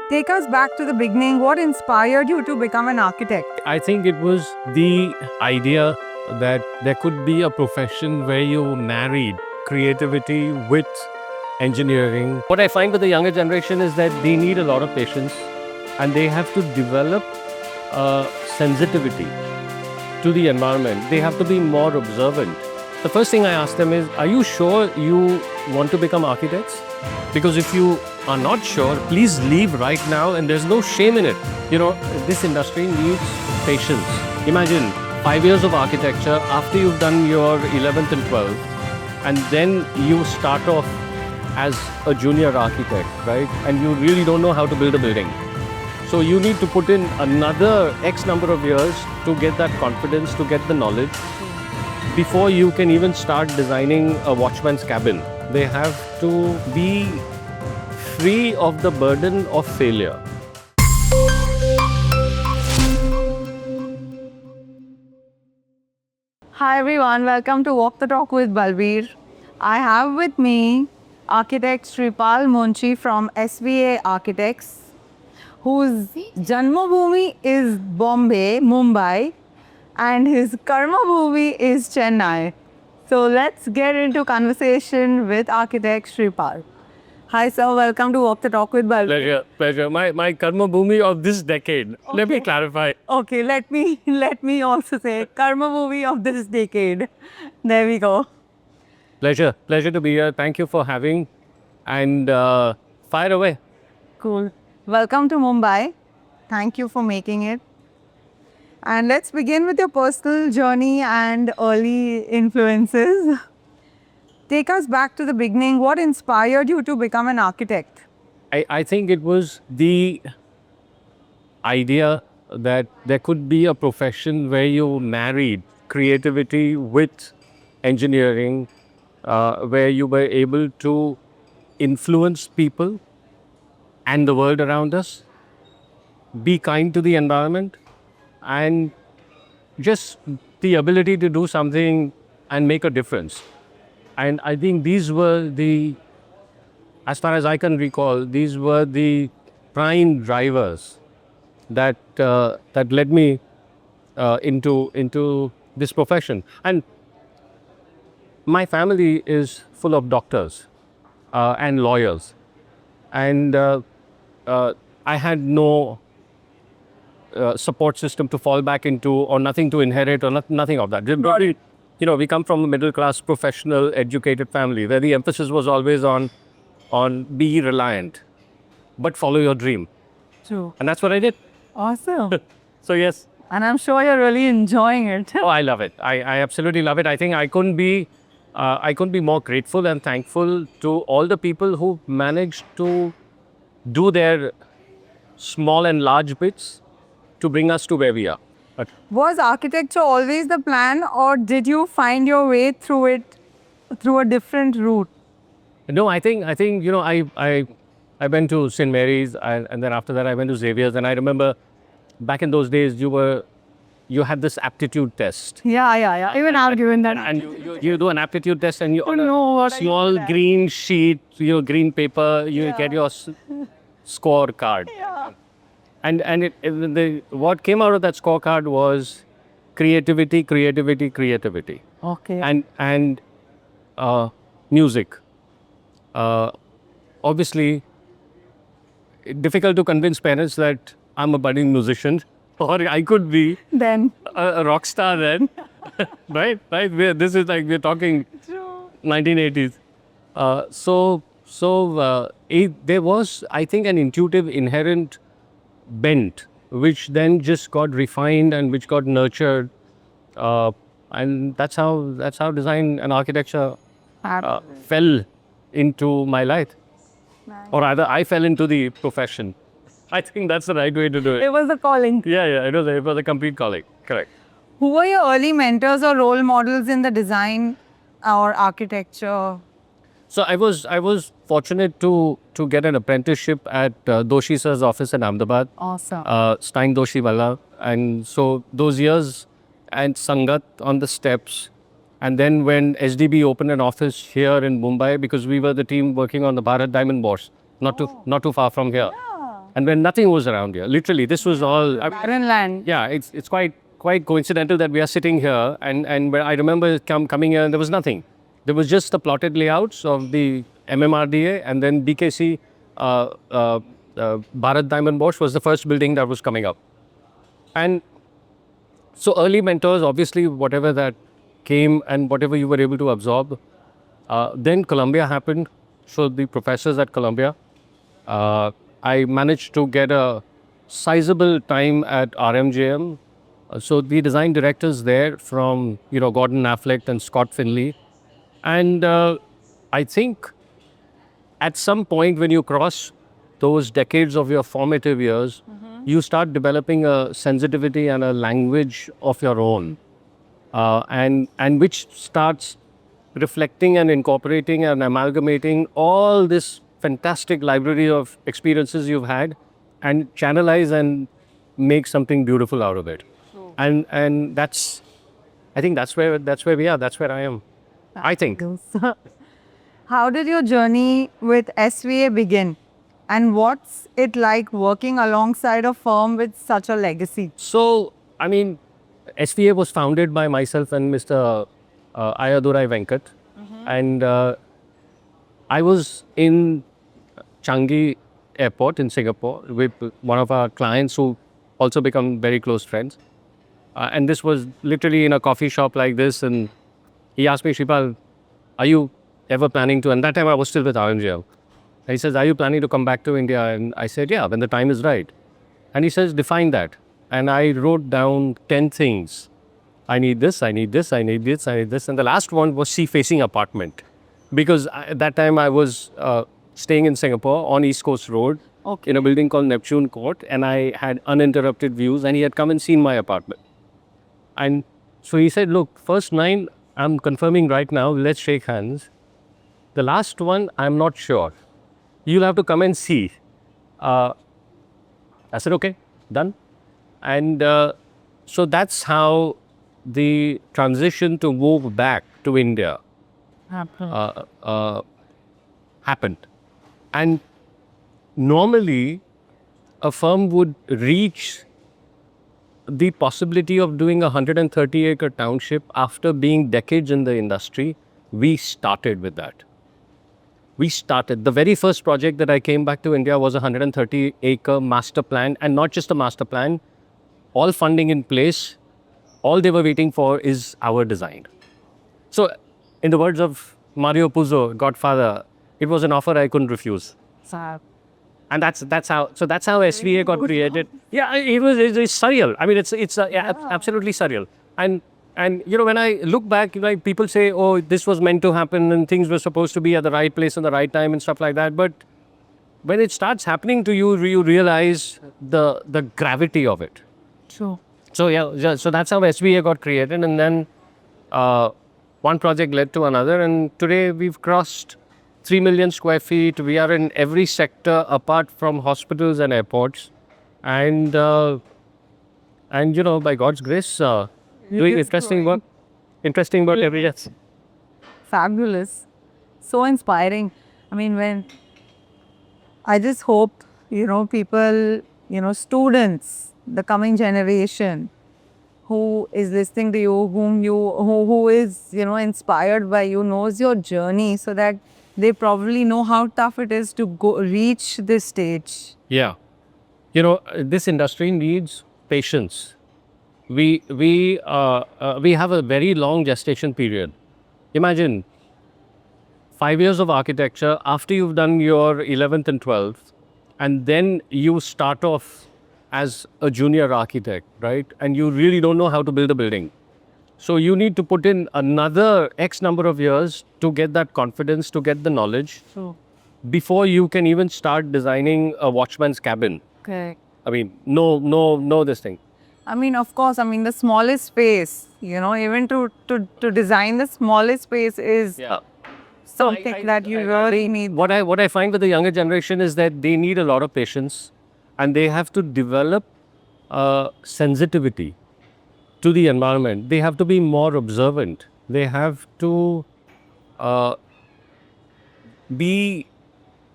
Take us back to the beginning. What inspired you to become an architect? I think it was the idea that there could be a profession where you married creativity with engineering. What I find with the younger generation is that they need a lot of patience and they have to develop sensitivity to the environment. They have to be more observant. The first thing I ask them is, are you sure you want to become architects? Because if you are not sure, please leave right now, and there's no shame in it. You know, this industry needs patience. Imagine 5 years of architecture after you've done your 11th and 12th, and then you start off as a junior architect, right? And you really don't know how to build a building. So you need to put in another X number of years to get that confidence, to get the knowledge, before you can even start designing a watchman's cabin. They have to be free of the burden of failure. Hi everyone, welcome to Walk the Talk with Bulbeer. I have with me architect Shripal Munshi from SVA Architects, whose Janma Bhoomi is Bombay, Mumbai, and his Karma Bhoomi is Chennai. So let's get into conversation with architect Shripal. Hi sir, welcome to Walk the Talk with Bulbeer. Pleasure. My Karma Bhoomi of this decade. Let me clarify. Okay, let me also say Karma Movie of this decade. There we go. Pleasure to be here. Thank you for having, and fire away. Cool. Welcome to Mumbai. Thank you for making it. And let's begin with your personal journey and early influences. Take us back to the beginning. What inspired you to become an architect? I think it was the idea that there could be a profession where you married creativity with engineering, where you were able to influence people and the world around us, be kind to the environment, and just the ability to do something and make a difference. And I think these were as far as I can recall, these were the prime drivers that led me into this profession. And my family is full of doctors and lawyers, and I had no support system to fall back into, or nothing to inherit, or nothing of that. You know, we come from a middle class, professional, educated family where the emphasis was always on be reliant, but follow your dream. True. And that's what I did. Awesome. So yes. And I'm sure you're really enjoying it. Oh, I love it. I absolutely love it. I think I couldn't be more grateful and thankful to all the people who managed to do their small and large bits to bring us to where we are. Was architecture always the plan, or did you find your way through it through a different route? No, I think you know, I went to St. Mary's, and then after that I went to Xavier's, and I remember back in those days you had this aptitude test. Yeah. Even I've given that. And you do an aptitude test, and you on know a what small green sheet, your green paper, you get your scorecard. Yeah. And what came out of that scorecard was creativity. Okay. And music. Obviously, difficult to convince parents that I'm a budding musician, or I could be Then. a rock star then. right? This is like, we're talking 1980s. There was, I think, an intuitive, inherent bent, which then just got refined and which got nurtured, and that's how design and architecture fell into my life. Nice. Or rather, I fell into the profession. I think that's the right way to do it. It was a calling. Yeah, it was a complete calling. Correct. Who were your early mentors or role models in the design or architecture? So I was fortunate to get an apprenticeship at Doshi sir's office in Ahmedabad. Awesome. Stein Doshi Walla. And so those years, and Sangat on the steps. And then when SDB opened an office here in Mumbai, because we were the team working on the Bharat Diamond Bourse, not too far from here. Yeah. and when nothing was around here. Literally, this was all. Barren land. Yeah, it's quite coincidental that we are sitting here, and where I remember coming here, and there was nothing. There was just the plotted layouts of the MMRDA, and then BKC, Bharat Diamond Bosch was the first building that was coming up. And so early mentors, obviously, whatever that came and whatever you were able to absorb. Then Columbia happened. So the professors at Columbia, I managed to get a sizable time at RMJM. So the design directors there from, Gordon Affleck and Scott Finley. And I think at some point when you cross those decades of your formative years, you start developing a sensitivity and a language of your own, and which starts reflecting and incorporating and amalgamating all this fantastic library of experiences you've had, and channelize and make something beautiful out of it. And that's, I think that's where we are. That's where I am. I think. How did your journey with SVA begin? And what's it like working alongside a firm with such a legacy? So, I mean, SVA was founded by myself and Mr. Ayadurai Venkat. And I was in Changi Airport in Singapore with one of our clients who also become very close friends. And this was literally in a coffee shop like this. And he asked me, Shripal, are you ever planning to, and that time I was still with RMGL. He says, are you planning to come back to India? And I said, yeah, when the time is right. And he says, define that. And I wrote down 10 things. I need this, I need this, I need this, I need this. And the last one was sea-facing apartment. Because at that time I was staying in Singapore on East Coast Road in a building called Neptune Court. And I had uninterrupted views, and he had come and seen my apartment. And so he said, look, first 9, I'm confirming right now, let's shake hands. The last one, I'm not sure. You'll have to come and see. I said, okay, done. And so that's how the transition to move back to India happened. And normally, a firm would reach the possibility of doing a 130-acre township after being decades in the industry. We started with that. We started. The very first project that I came back to India was a 130-acre master plan, and not just a master plan, all funding in place. All they were waiting for is our design. So, in the words of Mario Puzo, Godfather, it was an offer I couldn't refuse. And that's how SVA got created. Yeah, it's surreal. I mean, it's absolutely surreal. And when I look back, people say, oh, this was meant to happen and things were supposed to be at the right place and the right time and stuff like that. But when it starts happening to you, you realize the gravity of it. True. So so that's how SVA got created. And then one project led to another. And today we've crossed 3 million square feet. We are in every sector apart from hospitals and airports. And by God's grace, doing interesting work every day. Fabulous. So inspiring. I mean, when I just hope, people, students, the coming generation who is listening to you, who is, inspired by you, knows your journey, so that they probably know how tough it is to reach this stage. Yeah. This industry needs patience. We have a very long gestation period. Imagine 5 years of architecture after you've done your 11th and 12th, and then you start off as a junior architect, right? And you really don't know how to build a building. So you need to put in another X number of years to get that confidence, to get the knowledge, before you can even start designing a watchman's cabin. Correct. I mean, no this thing. I mean, of course, the smallest space, even to design the smallest space is something that you really need. What I find with the younger generation is that they need a lot of patience, and they have to develop sensitivity to the environment. They have to be more observant. They have to be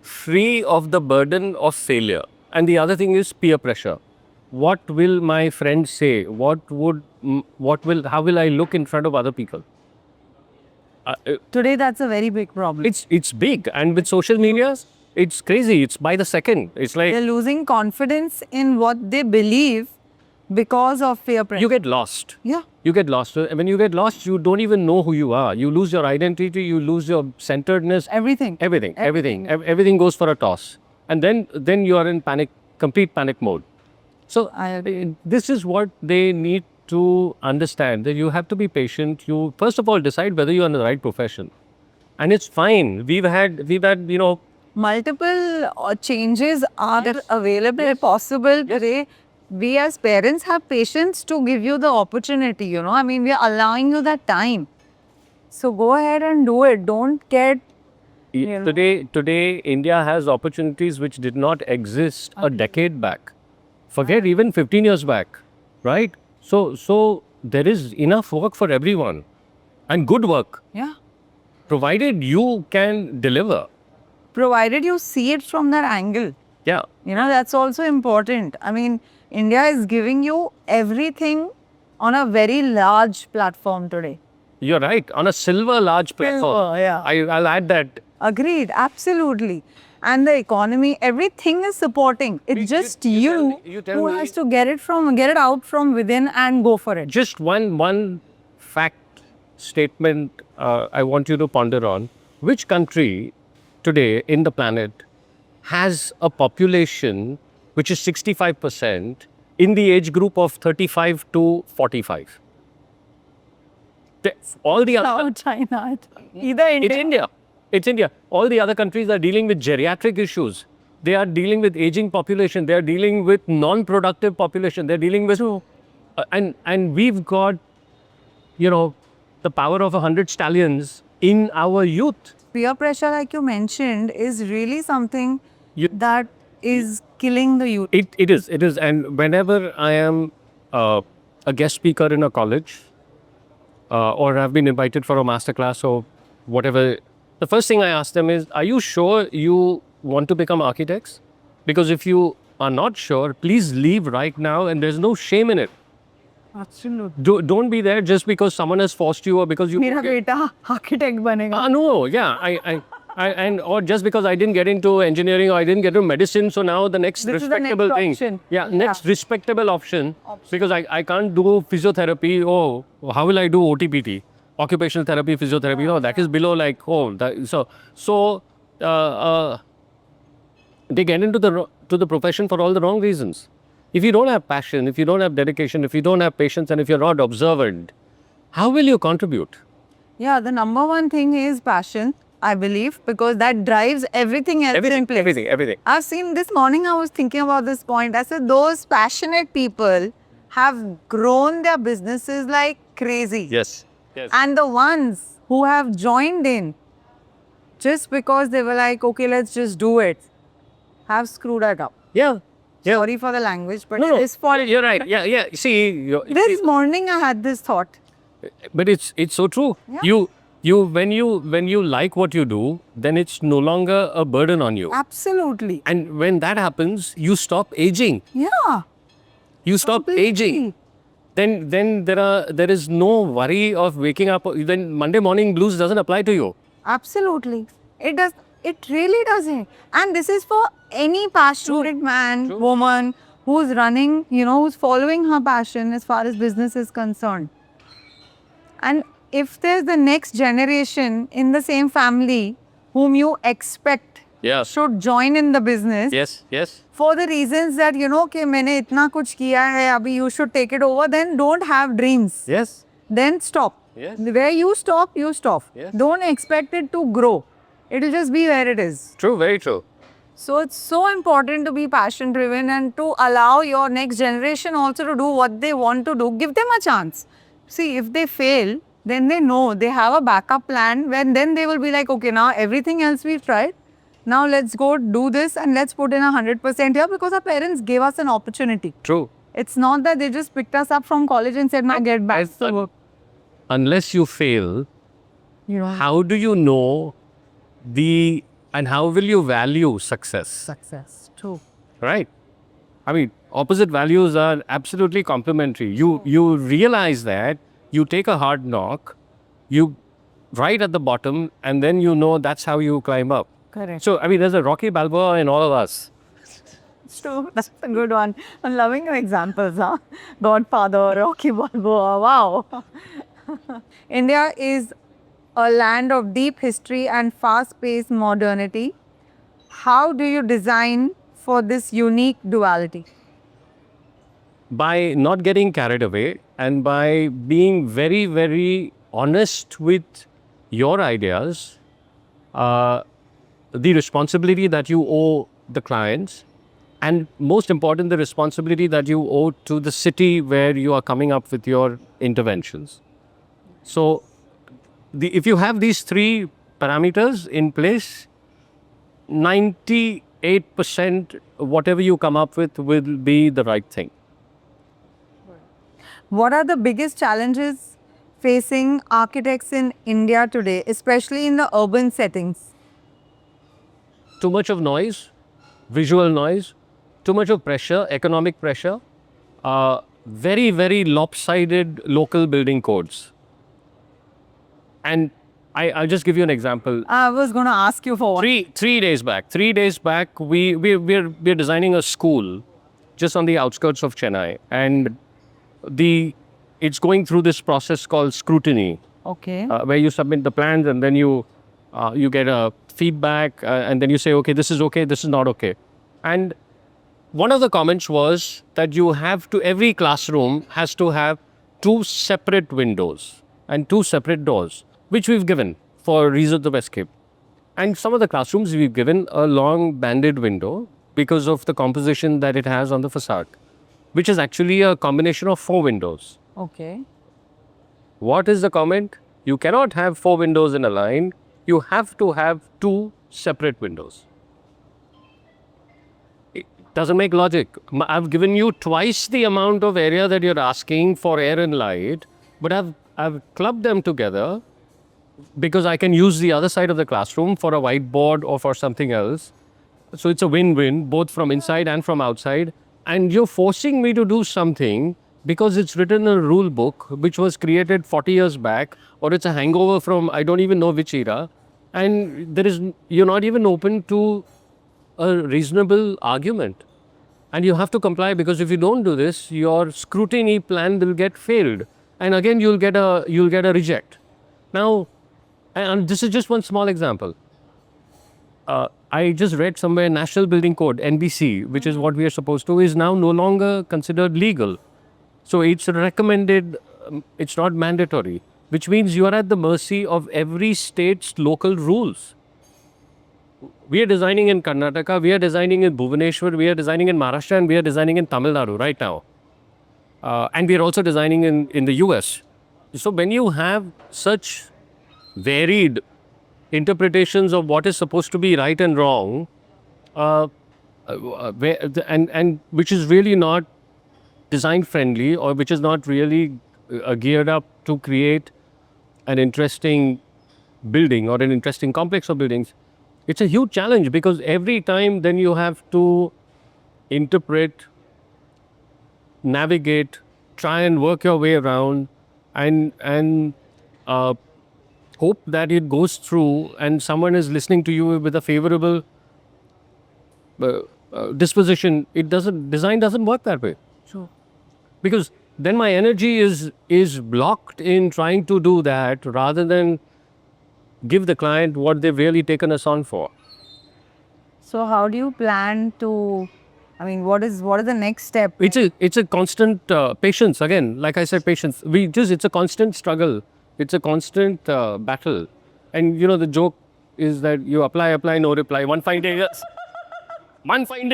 free of the burden of failure. And the other thing is peer pressure. What will my friends say? How will I look in front of other people? Today, that's a very big problem. It's big, and with social media, it's crazy. It's by the second. It's like They're losing confidence in what they believe because of peer pressure. you get lost. Yeah. You get lost. When you get lost, you don't even know who you are. You lose your identity. You lose your centeredness. Everything. Everything goes for a toss, and then you are in complete panic mode. So this is what they need to understand, that you have to be patient. You first of all decide whether you are in the right profession, and it's fine. We've had Multiple changes are available, possible today. We as parents have patience to give you the opportunity, I mean, we are allowing you that time. So go ahead and do it. Don't get, Today India has opportunities which did not exist a decade back. Forget even 15 years back, right? So there is enough work for everyone, and good work, yeah. provided you can deliver. Provided you see it from that angle. Yeah. That's also important. I mean, India is giving you everything on a very large platform today. You're right. On a silver large platform. Silver, yeah. I'll add that. Agreed, absolutely. And the economy, everything is supporting. It's just you tell who me- has to get it out from within and go for it. Just one fact statement I want you to ponder on. Which country today in the planet has a population which is 65% in the age group of 35 to 45? All the other... No, China. Either India. It's India. It's India. All the other countries are dealing with geriatric issues. They are dealing with aging population. They are dealing with non-productive population. They're dealing with... and we've got, the power of 100 stallions in our youth. Peer pressure, like you mentioned, is really something You- that is killing the youth. It is. And whenever I am a guest speaker in a college, or I've been invited for a masterclass or whatever, the first thing I ask them is, are you sure you want to become architects? Because if you are not sure, please leave right now, and there's no shame in it. Absolutely. Don't be there just because someone has forced you or because you... Mera beta architect banega. No, yeah. Or just because I didn't get into engineering or I didn't get into medicine, so now the next This is the respectable next thing. option. Yeah, Yeah. next respectable option. Because I can't do physiotherapy. Oh, how will I do OTPT? Occupational therapy, physiotherapy. Oh, that is below they get into the profession for all the wrong reasons. If you don't have passion, if you don't have dedication, if you don't have patience, and if you're not observant, how will you contribute? Yeah, the number one thing is passion, I believe, because that drives everything else in place. Everything. I've seen this morning, I was thinking about this point. I said, those passionate people have grown their businesses like crazy. Yes. And the ones who have joined in just because they were like, okay, let's just do it, have screwed it up. Yeah. Sorry for the language, but No, this for you're right. Yeah. See, this morning I had this thought. but it's so true. Yeah. When you like what you do, then it's no longer a burden on you. Absolutely. And when that happens, you stop aging. Yeah. You stop aging. Then there is no worry of waking up. Then Monday morning blues doesn't apply to you. Absolutely. It does. It really doesn't. And this is for any passionate man, woman who's running, who's following her passion as far as business is concerned. And if there's the next generation in the same family whom you expect should join in the business, Yes. for the reasons that, कि मैंने इतना कुछ किया है, अभी you should take it over, then don't have dreams. Yes. Then stop. Yes. Where you stop, you stop. Yes. Don't expect it to grow. It'll just be where it is. True, very true. So it's so important to be passion driven and to allow your next generation also to do what they want to do. Give them a chance. See, if they fail, then they know they have a backup plan when then they will be like, okay, now everything else we've tried. Now let's go do this and let's put in 100% here because our parents gave us an opportunity. True. It's not that they just picked us up from college and said, now get back to work. Unless you fail, how do you know and how will you value success? Success. True. Right? I mean, opposite values are absolutely complementary. You realize that you take a hard knock, you right at the bottom, and then you know that's how you climb up. Correct. So I mean, there's a Rocky Balboa in all of us. So that's a good one. I'm loving your examples, huh? Godfather, Rocky Balboa. Wow. India is a land of deep history and fast-paced modernity. How do you design for this unique duality? By not getting carried away and by being very, very honest with your ideas, uh, the responsibility that you owe the clients, and most important, the responsibility that you owe to the city where you are coming up with your interventions. So, if you have these three parameters in place, 98% whatever you come up with will be the right thing. What are the biggest challenges facing architects in India today, especially in the urban settings? Too much of noise, visual noise, too much of pressure, economic pressure, very, very lopsided local building codes. And I'll just give you an example. I was going to ask you for one. 3 days back, we're designing a school just on the outskirts of Chennai, and it's going through this process called scrutiny, Okay. where you submit the plans and then you get a feedback, and then you say, okay, this is not okay. And one of the comments was that every classroom has to have 2 separate windows and 2 separate doors, which we've given for reasons of escape. And some of the classrooms we've given a long banded window because of the composition that it has on the facade, which is actually a combination of 4 windows. Okay. What is the comment? You cannot have 4 windows in a line. You have to have 2 separate windows. It doesn't make logic. I've given you twice the amount of area that you're asking for air and light, but I've clubbed them together because I can use the other side of the classroom for a whiteboard or for something else. So it's a win-win, both from inside and from outside. And you're forcing me to do something because it's written in a rule book which was created 40 years back, or it's a hangover from I don't even know which era, and you're not even open to a reasonable argument. And you have to comply, because if you don't do this, your scrutiny plan will get failed, and again you'll get a reject. Now, and this is just one small example. I just read somewhere National Building Code, NBC, which is what we are supposed to, is now no longer considered legal. So it's recommended, it's not mandatory, which means you are at the mercy of every state's local rules. We are designing in Karnataka, we are designing in Bhubaneswar, we are designing in Maharashtra, and we are designing in Tamil Nadu right now. And we are also designing in the US. So when you have such varied interpretations of what is supposed to be right and wrong, and which is really not design friendly, or which is not really geared up to create an interesting building or an interesting complex of buildings, it's a huge challenge, because every time then you have to interpret, navigate, try and work your way around, and hope that it goes through and someone is listening to you with a favorable disposition. Design doesn't work that way. True. Because then my energy is blocked in trying to do that, rather than give the client what they've really taken us on for. So how do you plan to, what is the next step? It's a constant patience. Again, like I said, patience. It's a constant struggle. It's a constant battle. And the joke is that you apply, no reply. One fine day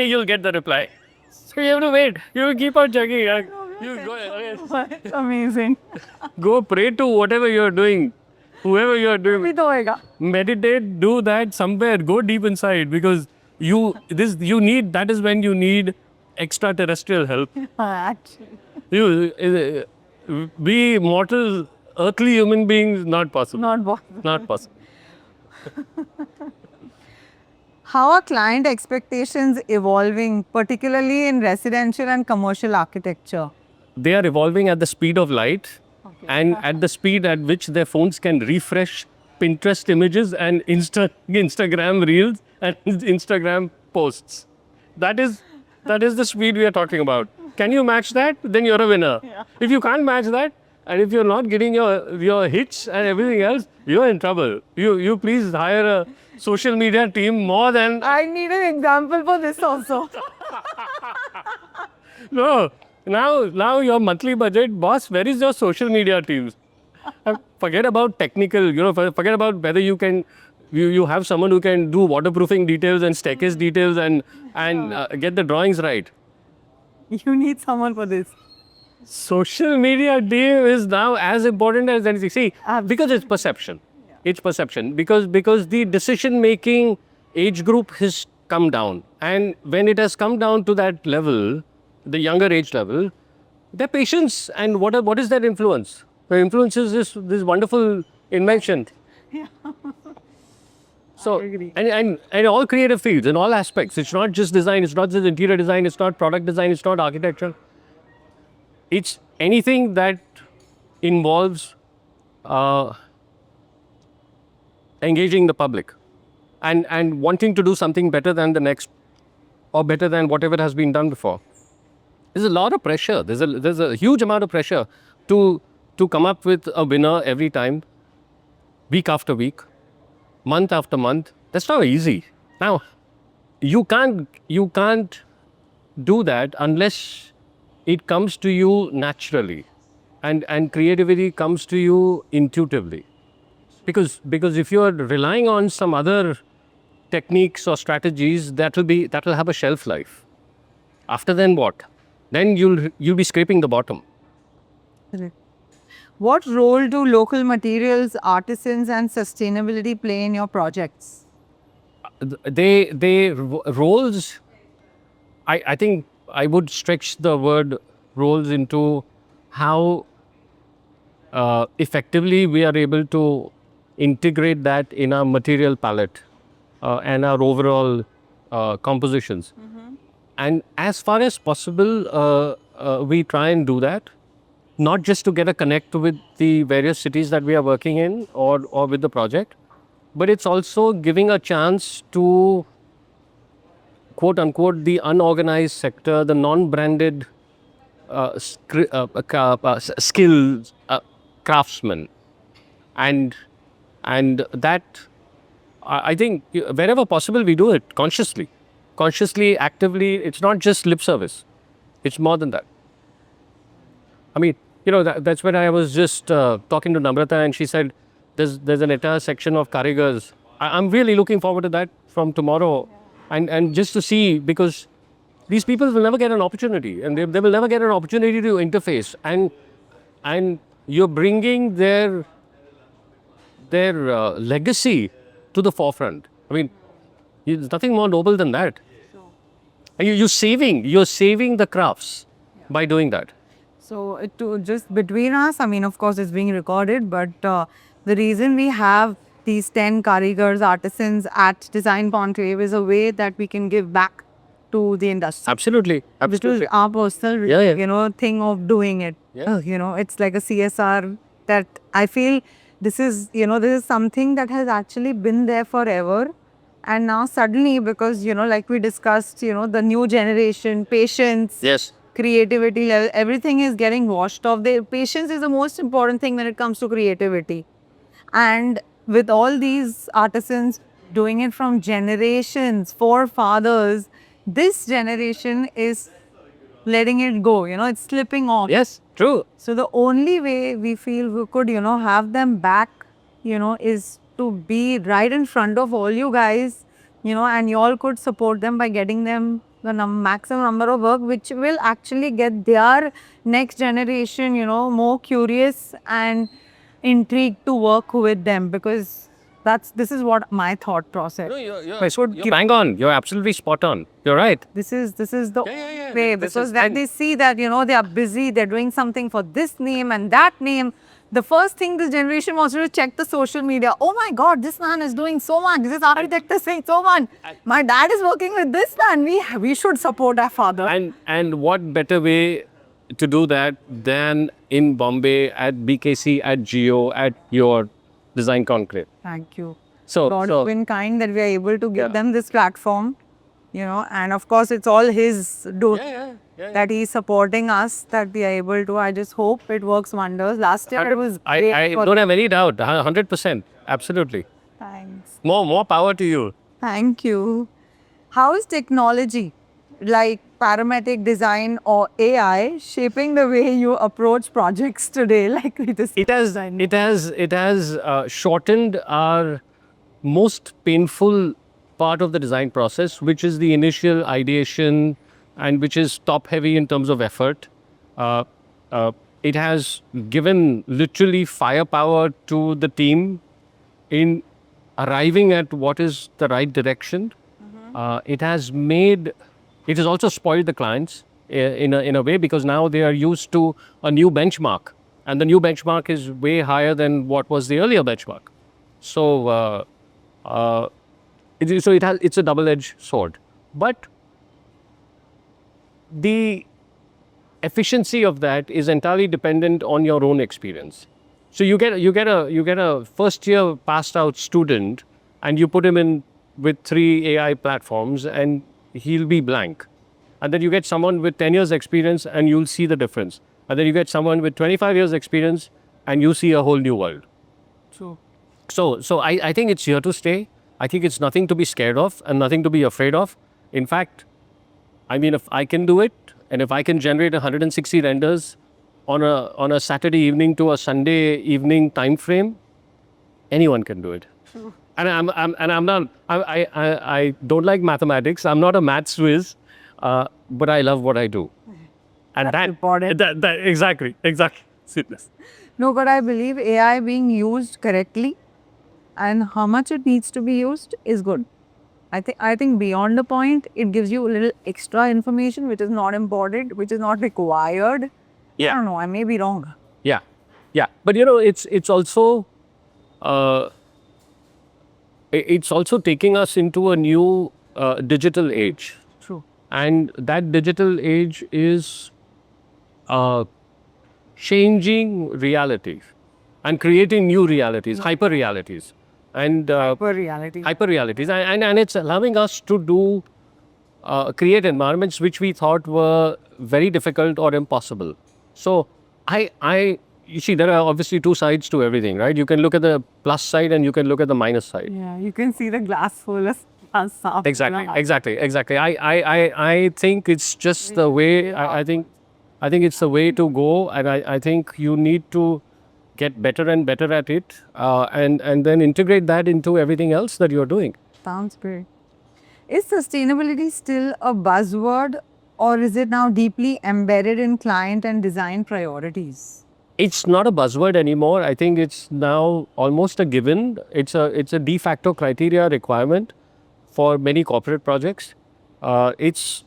you'll get the reply. So you have to wait. You have to keep on checking. You go. That's amazing. Go pray to whatever you're doing. Whoever you're doing. Meditate, do that somewhere. Go deep inside, because that is when you need extraterrestrial help. Actually. We mortal earthly human beings, not possible. Not possible. Not possible. How are client expectations evolving, particularly in residential and commercial architecture? They are evolving at the speed of light and at the speed at which their phones can refresh Pinterest images and Instagram reels and Instagram posts. That is the speed we are talking about. Can you match that? Then you're a winner. If you can't match that, and if you're not getting your hits and everything else, you're in trouble. You please hire a social media team more than I need an example for this also. no. Now your monthly budget, boss. Where is your social media teams? Forget about technical. Forget about whether you can. You have someone who can do waterproofing details and staircase details and get the drawings right. You need someone for this. Social media team is now as important as anything. See, because it's perception. It's perception because the decision making age group has come down, and when it has come down to that level, the younger age level, their patience and what is their influence? Their influence is this wonderful invention. So and all creative fields in all aspects. It's not just design. It's not just interior design. It's not product design. It's not architecture. It's anything that involves engaging the public and wanting to do something better than the next or better than whatever has been done before. There's a lot of pressure. There's a huge amount of pressure to come up with a winner every time, week after week, month after month. That's not easy. Now, you can't do that unless it comes to you naturally, and creativity comes to you intuitively. Because if you are relying on some other techniques or strategies, that will have a shelf life. After then what? Then you'll be scraping the bottom. What role do local materials, artisans, and sustainability play in your projects? Roles. I think I would stretch the word roles into how effectively we are able to integrate that in our material palette and our overall compositions. And as far as possible, we try and do that, not just to get a connect with the various cities that we are working in or with the project, but it's also giving a chance to, quote unquote, the unorganized sector, the non-branded skilled craftsmen. And that, I think, wherever possible, we do it consciously, actively. It's not just lip service. It's more than that. I mean, that's when I was just talking to Namrata, and she said, there's an entire section of karigars. I'm really looking forward to that from tomorrow, and just to see, because these people will never get an opportunity, and they will never get an opportunity to interface, and you're bringing their legacy to the forefront. I mean, there's nothing more noble than that. And you're saving the crafts by doing that. So, to just between us, I mean, of course, it's being recorded, but the reason we have these 10 karigars, artisans at Design Conclave is a way that we can give back to the industry. Absolutely. Which is our personal, thing of doing it. Yeah. It's like a CSR that I feel this is something that has actually been there forever. And now suddenly, because, like we discussed, the new generation, patience, Yes. creativity level, everything is getting washed off. The patience is the most important thing when it comes to creativity. And with all these artisans doing it from generations, forefathers, this generation is letting it go, it's slipping off. Yes, true. So the only way we feel we could, have them back, is to be right in front of all you guys, and you all could support them by getting them the maximum number of work, which will actually get their next generation, more curious and intrigued to work with them, because this is what my thought process. You're bang on. You're absolutely spot on. You're right. This is the way, This because is- when and- they see that they are busy, they're doing something for this name and that name, The first thing this generation wants to do is check the social media. Oh my God, this man is doing so much. This architect is saying so much. My dad is working with this man. We should support our father. And what better way to do that than in Bombay at BKC, at Geo, at your Design Conclave. Thank you. So, God has been kind that we are able to give Yeah. them this platform, you know, and of course it's all his that he's supporting us, that we are able to. I just hope it works wonders. Last year it was great. I don't have any doubt. 100%. Absolutely. Thanks. More power to you. Thank you. How is technology like parametric design or AI shaping the way you approach projects today? Like with this design? It has shortened our most painful part of the design process, which is the initial ideation and which is top heavy in terms of effort. It has given literally firepower to the team in arriving at what is the right direction. It has also spoiled the clients in a way, because now they are used to a new benchmark, and the new benchmark is way higher than what was the earlier benchmark. So it's a double-edged sword, but the efficiency of that is entirely dependent on your own experience. So you get a first year passed out student, and you put him in with 3 AI platforms, and he'll be blank. And then you get someone with 10 years experience, and you'll see the difference. And then you get someone with 25 years experience, and you see a whole new world. True. So I think it's here to stay. I think it's nothing to be scared of and nothing to be afraid of. In fact, I mean, if I can do it, and if I can generate 160 renders on a Saturday evening to a Sunday evening time frame, anyone can do it. True. And I don't like mathematics. I'm not a maths whiz, but I love what I do. And That's important. Exactly. Seriously. No, but I believe AI being used correctly and how much it needs to be used is good. I think beyond the point, it gives you a little extra information which is not important, which is not required. Yeah. I don't know, I may be wrong. Yeah. But it's also taking us into a new digital age. True. And that digital age is changing realities and creating new realities, hyper realities. And For reality. hyper realities, and it's allowing us to do create environments which we thought were very difficult or impossible. So you see, there are obviously 2 sides to everything, right? You can look at the plus side and you can look at the minus side. Yeah, you can see the glass full of half Exactly. I think it's just the way. I think it's the way to go, and I think you need to get better and better at it, and then integrate that into everything else that you're doing. Sounds great. Is sustainability still a buzzword, or is it now deeply embedded in client and design priorities? It's not a buzzword anymore. I think it's now almost a given. It's a de facto criteria requirement for many corporate projects. It's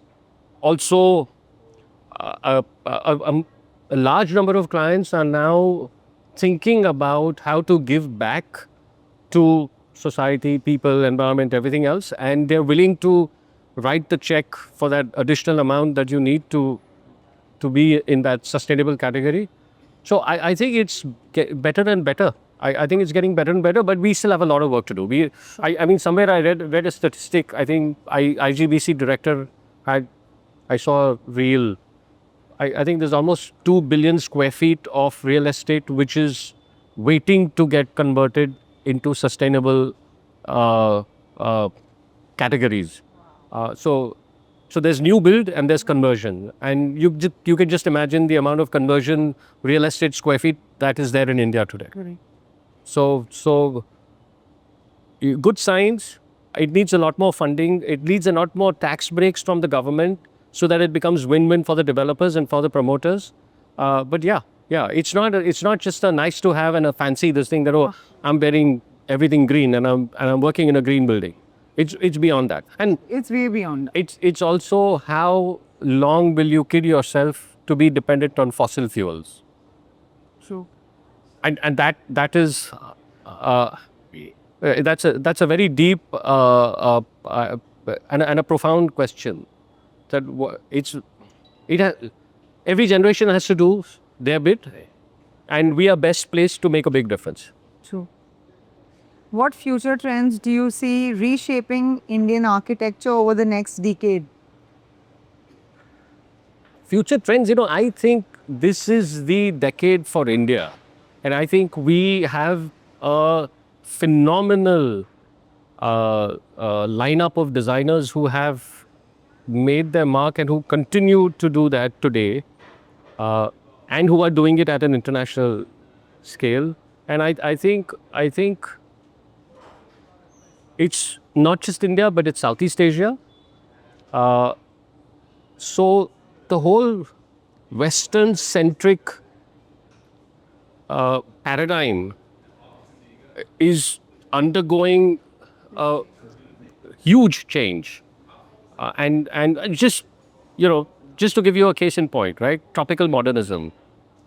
also a large number of clients are now thinking about how to give back to society, people, environment, everything else, and they're willing to write the check for that additional amount that you need to be in that sustainable category. So I think it's better and better. I think it's getting better and better, but we still have a lot of work to do. I mean, somewhere I read a statistic. I think IGBC director I saw a reel. I think there's almost 2 billion square feet of real estate which is waiting to get converted into sustainable categories. So there's new build and there's conversion, and you can just imagine the amount of conversion real estate square feet that is there in India today. Correct. So good science. It needs a lot more funding. It needs a lot more tax breaks from the government so that it becomes win-win for the developers and for the promoters. But yeah, it's not just a nice to have and a fancy this thing that I'm wearing everything green and I'm working in a green building. It's beyond that, and It's way beyond. it's also how long will you kid yourself to be dependent on fossil fuels? True. and that is that's a very deep and a profound question. That every generation has to do their bit, and we are best placed to make a big difference. True. What future trends do you see reshaping Indian architecture over the next decade? Future trends, I think this is the decade for India. And I think we have a phenomenal lineup of designers who have made their mark and who continue to do that today, and who are doing it at an international scale. And I think it's not just India, but it's Southeast Asia. So the whole Western-centric paradigm is undergoing a huge change, and just just to give you a case in point, right? Tropical modernism.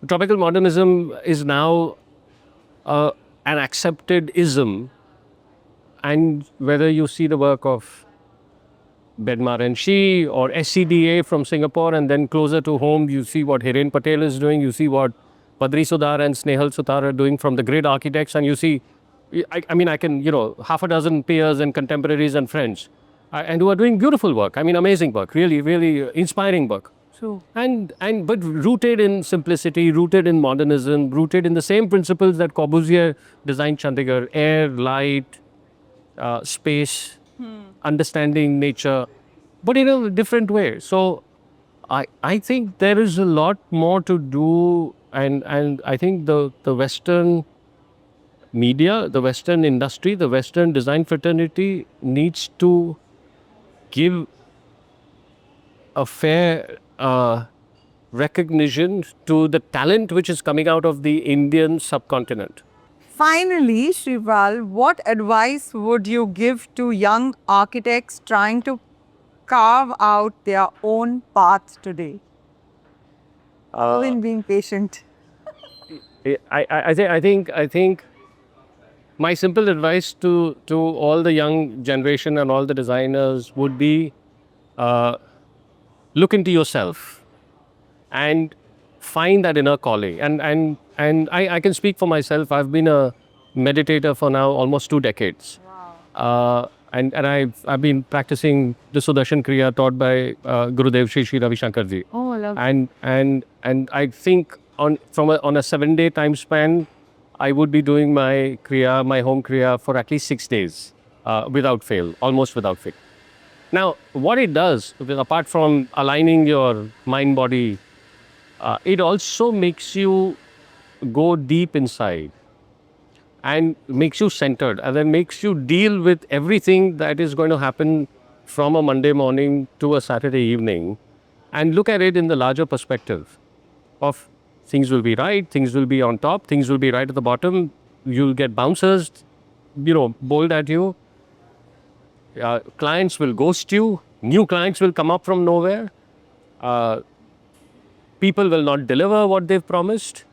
Tropical modernism is now an accepted ism, and whether you see the work of Bedmar and Shi or SCDA from Singapore, and then closer to home, you see what Hiren Patel is doing, you see what Padri Sudar and Snehal Sutar are doing from the grid architects, and you see, I can, half a dozen peers and contemporaries and friends, and who are doing beautiful work. Amazing work, really, really inspiring work. True. But rooted in simplicity, rooted in modernism, rooted in the same principles that Corbusier designed Chandigarh: air, light, space, understanding nature, but in a different way. So I think there is a lot more to do, and I think the Western media, the Western industry, the Western design fraternity needs to give a fair recognition to the talent which is coming out of the Indian subcontinent. Finally, Shripal, what advice would you give to young architects trying to carve out their own path today? In being patient. I think my simple advice to all the young generation and all the designers would be, look into yourself and find that inner calling. And I can speak for myself. I've been a meditator for now almost 2 decades. Wow. And I've been practicing the Sudarshan Kriya taught by Gurudev Shri Ravi Shankar ji. Oh, I love And I think on a 7-day time span, I would be doing my kriya, my home kriya, for at least 6 days, without fail, almost without fail. Now, what it does, apart from aligning your mind, body, it also makes you go deep inside and makes you centered, and then makes you deal with everything that is going to happen from a Monday morning to a Saturday evening, and look at it in the larger perspective of things will be right, things will be on top, things will be right at the bottom, you'll get bouncers, bowled at you, clients will ghost you, new clients will come up from nowhere, people will not deliver what they've promised,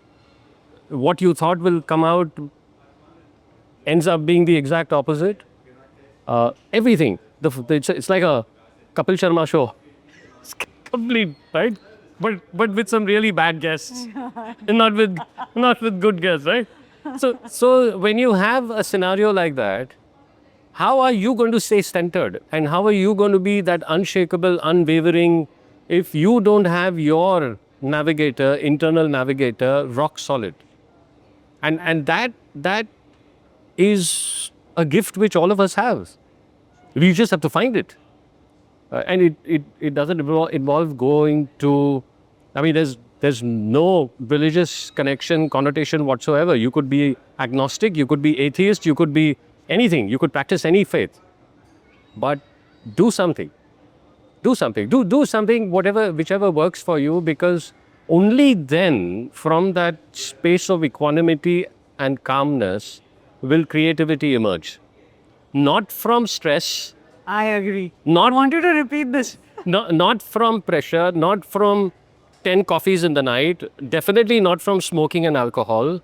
what you thought will come out ends up being the exact opposite. Everything. It's like a Kapil Sharma show. It's complete, right? But with some really bad guests, and not with good guests, right? So when you have a scenario like that, how are you going to stay centered, and how are you going to be that unshakable, unwavering, if you don't have your navigator, internal navigator, rock solid? And that is a gift which all of us have. We just have to find it. And it doesn't involve going to, there's no religious connection, connotation whatsoever. You could be agnostic, you could be atheist, you could be anything, you could practice any faith. But do something. Do something. Do something, whichever works for you, because only then, from that space of equanimity and calmness, will creativity emerge. Not from stress. I agree. Not I want you to repeat this. not from pressure, not from 10 coffees in the night, definitely not from smoking and alcohol,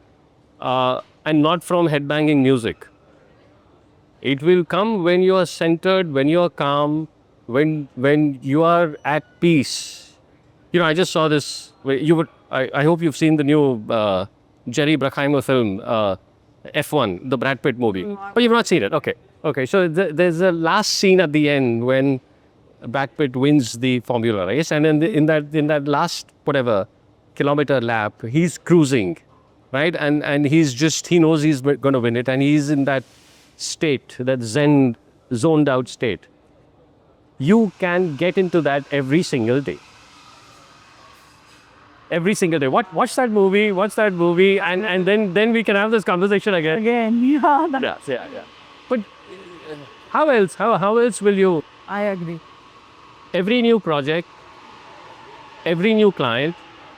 and not from headbanging music. It will come when you are centered, when you are calm, when you are at peace. You know, I just saw this. I hope you've seen the new Jerry Bruckheimer film, F1, the Brad Pitt movie. But you've not seen it. Okay. Okay. So there's a last scene at the end when Brad Pitt wins the Formula race, and in that last kilometer lap, he's cruising, right? And he knows he's going to win it, and he's in that state, that zen, zoned out state. You can get into that every single day. Every single day. Watch that movie, and then we can have this conversation again. Yeah. But how else? How else will you? I agree. Every new project, every new client,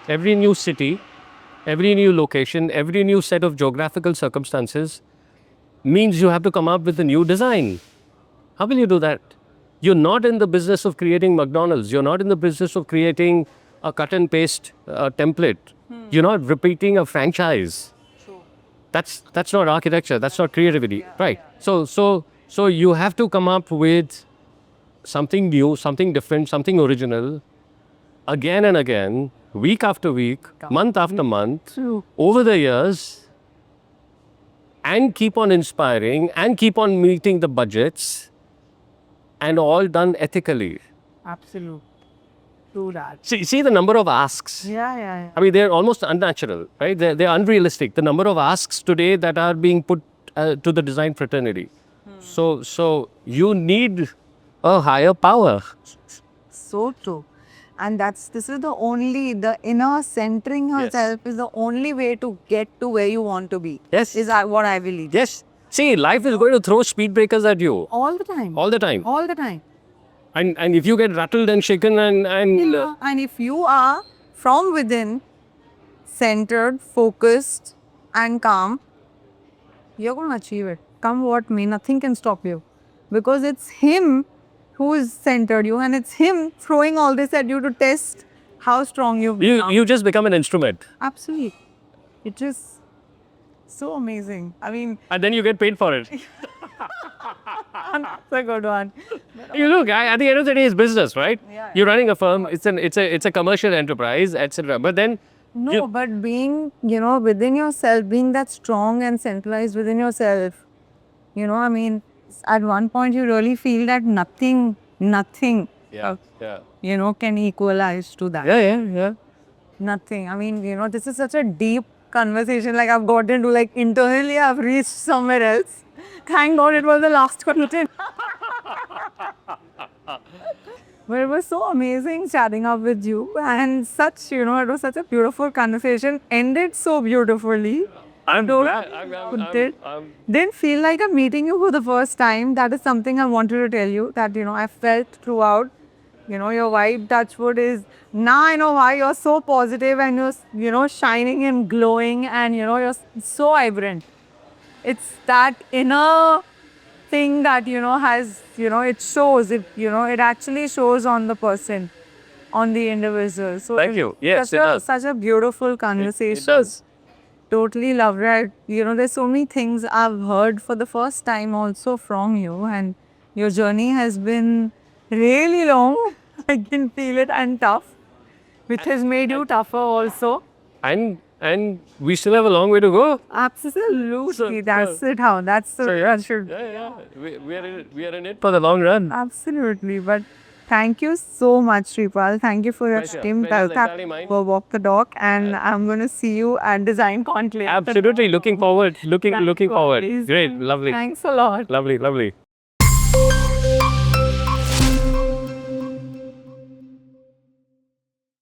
every new city, every new location, every new set of geographical circumstances means you have to come up with a new design. How will you do that? You're not in the business of creating McDonald's. You're not in the business of creating a cut and paste template. You're not repeating a franchise. True. That's not architecture. That's not creativity, right? So you have to come up with something new, something different, something original, again and again, week after week, month after month, True. over the years, and keep on inspiring and keep on meeting the budgets, and all done ethically. Absolute. True that. See the number of asks. Yeah. I mean, they're almost unnatural, right? They're unrealistic. The number of asks today that are being put to the design fraternity. So you need a higher power. So true. And this is the inner centering herself is the only way to get to where you want to be. Yes. Is what I believe. Yes. See, life is going to throw speed breakers at you. All the time. All the time. All the time. And if you get rattled and shaken and And if you are from within, centered, focused, and calm, you're going to achieve it. Come what may, nothing can stop you. Because it's him who is centered you, and it's him throwing all this at you to test how strong you've become. you just become an instrument. Absolutely. It just so amazing. I mean, And then you get paid for it. that's a good one. You look, at the end of the day, it's business, right? Yeah. You're running a firm. It's a commercial enterprise, etc. But then No, but being, within yourself, being that strong and centralized within yourself, I mean, at one point you really feel that nothing, yeah. can equalize to that. Yeah. Nothing. I mean, this is such a deep conversation. Like I've gotten to internally, I've reached somewhere else. Thank God it was the last question. But it was so amazing chatting up with you, and it was such a beautiful conversation. Ended so beautifully. I'm Don't glad. Didn't feel like I'm meeting you for the first time. That is something I wanted to tell you that, I felt throughout. Your vibe, Touchwood, is now I know why you're so positive and you're, shining and glowing, and, you're so vibrant. It's that inner thing that, has, it shows, it actually shows on the person, on the individual. So Thank you. Yes, it does. Such a beautiful conversation. It does. Totally loved it. There's so many things I've heard for the first time also from you, and your journey has been really long. I can feel it, and tough, which has made you tougher also. And we still have a long way to go. Absolutely. That's it. That's the Yeah. We are in it for the long run. Absolutely. But thank you so much, Shripal. Thank you for your Pleasure. time. Pleasure's entirely mine. For Walk the Dog, and I'm going to see you at Design Conclave. Absolutely. Looking forward. Looking forward. Please. Great. Lovely. Thanks a lot. Lovely.